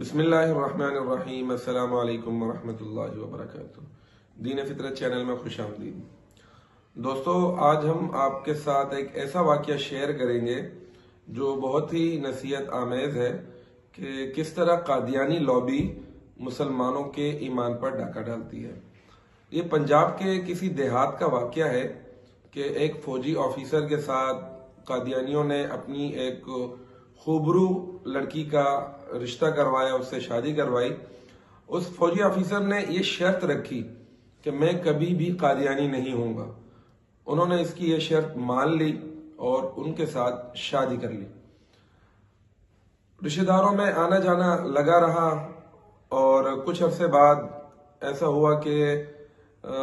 بسم اللہ الرحمن الرحیم۔ السلام علیکم ورحمۃ اللہ وبرکاتہ۔ دین فطرت چینل میں خوش آمدید۔ دوستو، آج ہم آپ کے ساتھ ایک ایسا واقعہ شیئر کریں گے جو بہت ہی نصیحت آمیز ہے کہ کس طرح قادیانی لابی مسلمانوں کے ایمان پر ڈاکہ ڈالتی ہے۔ یہ پنجاب کے کسی دیہات کا واقعہ ہے کہ ایک فوجی آفیسر کے ساتھ قادیانیوں نے اپنی ایک خوبرو لڑکی کا رشتہ کروایا، اس سے شادی کروائی۔ اس فوجی آفیسر نے یہ شرط رکھی کہ میں کبھی بھی قادیانی نہیں ہوں گا۔ انہوں نے اس کی یہ شرط مان لی اور ان کے ساتھ شادی کر لی۔ رشتہ داروں میں آنا جانا لگا رہا اور کچھ عرصے بعد ایسا ہوا کہ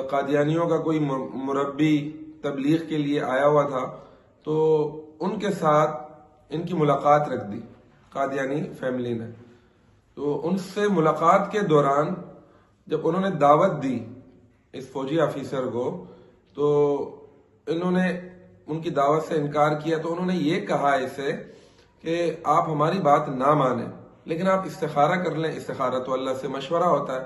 قادیانیوں کا کوئی مربی تبلیغ کے لیے آیا ہوا تھا، تو ان کے ساتھ ان کی ملاقات رکھ دی قادیانی فیملی نے۔ تو ان سے ملاقات کے دوران جب انہوں نے دعوت دی اس فوجی آفیسر کو، تو انہوں نے ان کی دعوت سے انکار کیا۔ تو انہوں نے یہ کہا اسے کہ آپ ہماری بات نہ مانیں، لیکن آپ استخارہ کر لیں۔ استخارہ تو اللہ سے مشورہ ہوتا ہے۔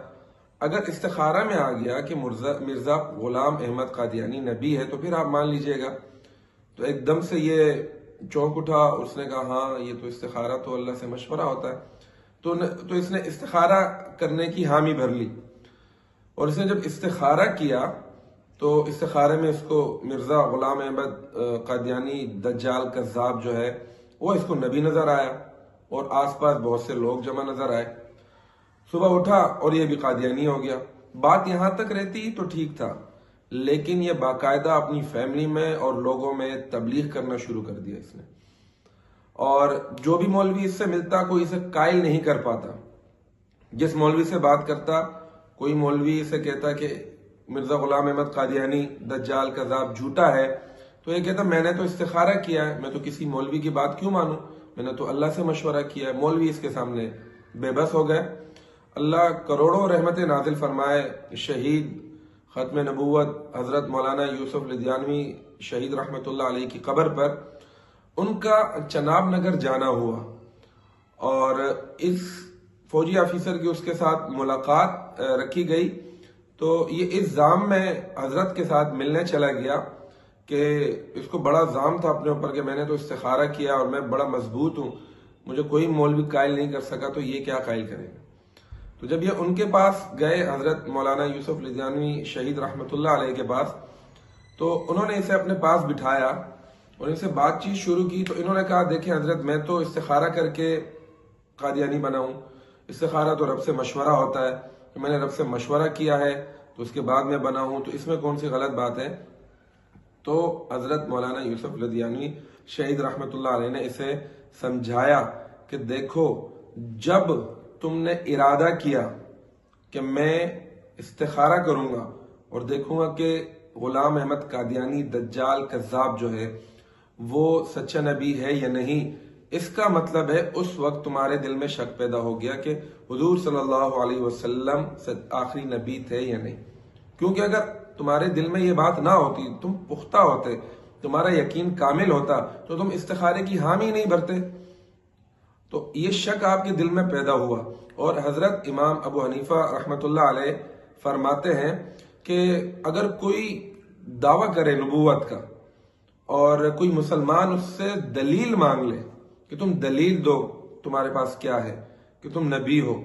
اگر استخارہ میں آ گیا کہ مرزا غلام احمد قادیانی نبی ہے تو پھر آپ مان لیجئے گا۔ تو ایک دم سے یہ چونک اٹھا، اس نے کہا ہاں یہ تو استخارہ تو اللہ سے مشورہ ہوتا ہے۔ تو اس نے استخارہ کرنے کی حامی بھر لی، اور اس نے جب استخارہ کیا تو استخارے میں اس کو مرزا غلام احمد قادیانی دجال کذاب جو ہے وہ اس کو نبی نظر آیا، اور آس پاس بہت سے لوگ جمع نظر آئے۔ صبح اٹھا اور یہ بھی قادیانی ہو گیا۔ بات یہاں تک رہتی تو ٹھیک تھا، لیکن یہ باقاعدہ اپنی فیملی میں اور لوگوں میں تبلیغ کرنا شروع کر دیا اس نے، اور جو بھی مولوی اس سے ملتا کوئی اسے قائل نہیں کر پاتا۔ جس مولوی سے بات کرتا، کوئی مولوی اسے کہتا کہ مرزا غلام احمد قادیانی دجال کذاب جھوٹا ہے، تو یہ کہتا میں نے تو استخارہ کیا ہے، میں تو کسی مولوی کی بات کیوں مانوں، میں نے تو اللہ سے مشورہ کیا ہے۔ مولوی اس کے سامنے بے بس ہو گئے۔ اللہ کروڑوں رحمت نازل فرمائے شہید ختم نبوت حضرت مولانا یوسف لدھیانوی شہید رحمۃ اللہ علیہ کی قبر پر ان کا چناب نگر جانا ہوا، اور اس فوجی آفیسر کی اس کے ساتھ ملاقات رکھی گئی۔ تو یہ اس زام میں حضرت کے ساتھ ملنے چلا گیا کہ اس کو بڑا زام تھا اپنے اوپر کہ میں نے تو استخارہ کیا اور میں بڑا مضبوط ہوں، مجھے کوئی مولوی قائل نہیں کر سکا، تو یہ کیا قائل کریں گے۔ تو جب یہ ان کے پاس گئے حضرت مولانا یوسف لدھیانوی شہید رحمۃ اللہ علیہ کے پاس، تو انہوں نے اسے اپنے پاس بٹھایا اور ان سے بات چیت شروع کی۔ تو انہوں نے کہا دیکھیں حضرت، میں تو استخارہ کر کے قادیانی بنا ہوں، استخارہ تو رب سے مشورہ ہوتا ہے، تو میں نے رب سے مشورہ کیا ہے تو اس کے بعد میں بنا ہوں، تو اس میں کون سی غلط بات ہے۔ تو حضرت مولانا یوسف لدھیانوی شہید رحمۃ اللہ علیہ نے اسے سمجھایا کہ دیکھو، جب تم نے ارادہ کیا کہ میں استخارہ کروں گا اور دیکھوں گا کہ غلام احمد قادیانی دجال کذاب جو ہے وہ سچا نبی ہے یا نہیں، اس کا مطلب ہے اس وقت تمہارے دل میں شک پیدا ہو گیا کہ حضور صلی اللہ علیہ وسلم آخری نبی تھے یا نہیں۔ کیونکہ اگر تمہارے دل میں یہ بات نہ ہوتی، تم پختہ ہوتے، تمہارا یقین کامل ہوتا، تو تم استخارے کی حامی نہیں بھرتے۔ تو یہ شک آپ کے دل میں پیدا ہوا، اور حضرت امام ابو حنیفہ رحمۃ اللہ علیہ فرماتے ہیں کہ اگر کوئی دعویٰ کرے نبوت کا اور کوئی مسلمان اس سے دلیل مانگ لے کہ تم دلیل دو تمہارے پاس کیا ہے کہ تم نبی ہو،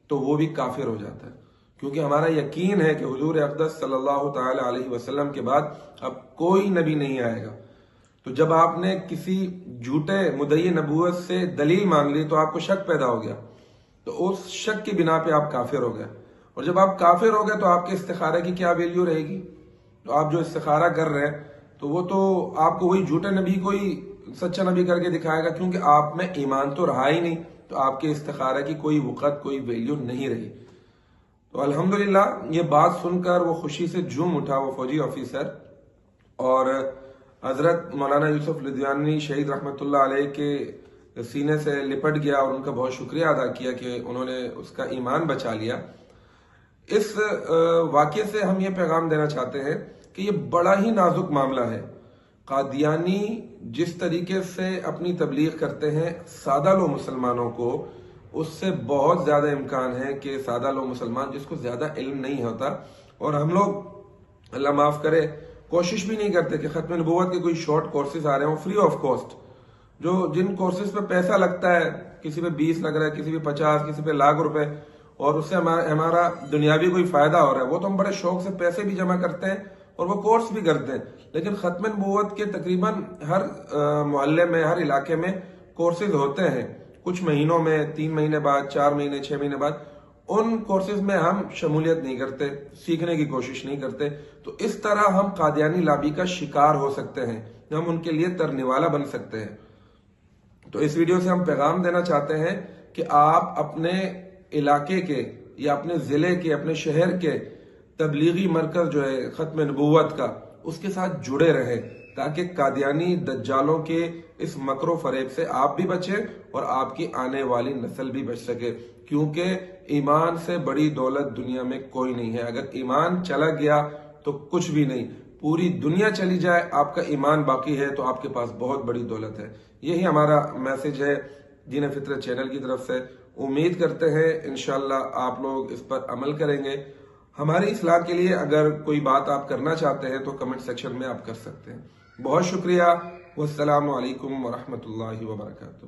تو وہ بھی کافر ہو جاتا ہے، کیونکہ ہمارا یقین ہے کہ حضور اقدس صلی اللہ تعالی علیہ وسلم کے بعد اب کوئی نبی نہیں آئے گا۔ تو جب آپ نے کسی جھوٹے مدعی نبوت سے دلیل مانگ لی تو آپ کو شک پیدا ہو گیا، تو اس شک کی بنا پہ آپ کافر ہو گئے، اور جب آپ کافر ہو گئے تو آپ کے استخارہ کی کیا ویلیو رہے گی۔ تو آپ جو استخارہ کر رہے ہیں تو وہ تو آپ کو وہی جھوٹے نبی کو ہی سچا نبی کر کے دکھائے گا، کیونکہ آپ میں ایمان تو رہا ہی نہیں، تو آپ کے استخارہ کی کوئی وقت کوئی ویلیو نہیں رہی۔ تو الحمدللہ یہ بات سن کر وہ خوشی سے جھوم اٹھا وہ فوجی آفیسر، اور حضرت مولانا یوسف لدھیانوی شہید رحمۃ اللہ علیہ کے سینے سے لپٹ گیا اور ان کا بہت شکریہ ادا کیا کہ انہوں نے اس کا ایمان بچا لیا۔ اس واقعے سے ہم یہ پیغام دینا چاہتے ہیں کہ یہ بڑا ہی نازک معاملہ ہے۔ قادیانی جس طریقے سے اپنی تبلیغ کرتے ہیں سادہ لو مسلمانوں کو، اس سے بہت زیادہ امکان ہے کہ سادہ لوگ مسلمان جس کو زیادہ علم نہیں ہوتا، اور ہم لوگ اللہ معاف کرے کوشش بھی نہیں کرتے کہ ختم نبوت کے کوئی شارٹ کورسز آ رہے ہوں فری آف کاسٹ، جن کورسز پہ پیسہ لگتا ہے، کسی پہ 20 لگ رہا ہے، کسی پہ 50، کسی پہ لاکھ روپے، اور اس سے ہمارا دنیاوی کوئی فائدہ ہو رہا ہے، وہ تو ہم بڑے شوق سے پیسے بھی جمع کرتے ہیں اور وہ کورس بھی کرتے ہیں. لیکن ختم نبوت کے تقریباً ہر محلے میں، ہر علاقے میں کورسز ہوتے ہیں، کچھ مہینوں میں، 3 مہینے بعد، 4 مہینے، 6 مہینے بعد. ان کورسز میں ہم شمولیت نہیں کرتے، سیکھنے کی کوشش نہیں کرتے. تو اس طرح ہم قادیانی لابی کا شکار ہو سکتے ہیں، ہم ان کے لیے ترنیوالا بن سکتے ہیں. تو اس ویڈیو سے ہم پیغام دینا چاہتے ہیں کہ آپ اپنے علاقے کے یا اپنے ضلع کے، اپنے شہر کے تبلیغی مرکز جو ہے ختم نبوت کا، اس کے ساتھ جڑے رہیں تاکہ قادیانی دجالوں کے اس مکر و فریب سے آپ بھی بچیں اور آپ کی آنے والی نسل بھی بچ سکے. کیونکہ ایمان سے بڑی دولت دنیا میں کوئی نہیں ہے. اگر ایمان چلا گیا تو کچھ بھی نہیں. پوری دنیا چلی جائے، آپ کا ایمان باقی ہے تو آپ کے پاس بہت بڑی دولت ہے. یہی ہمارا میسج ہے دین فطرت چینل کی طرف سے. امید کرتے ہیں انشاءاللہ آپ لوگ اس پر عمل کریں گے. ہماری اصلاح کے لیے اگر کوئی بات آپ کرنا چاہتے ہیں تو کمنٹ سیکشن میں آپ کر سکتے ہیں. بہت شکریہ. والسلام علیکم ورحمۃ اللہ وبرکاتہ.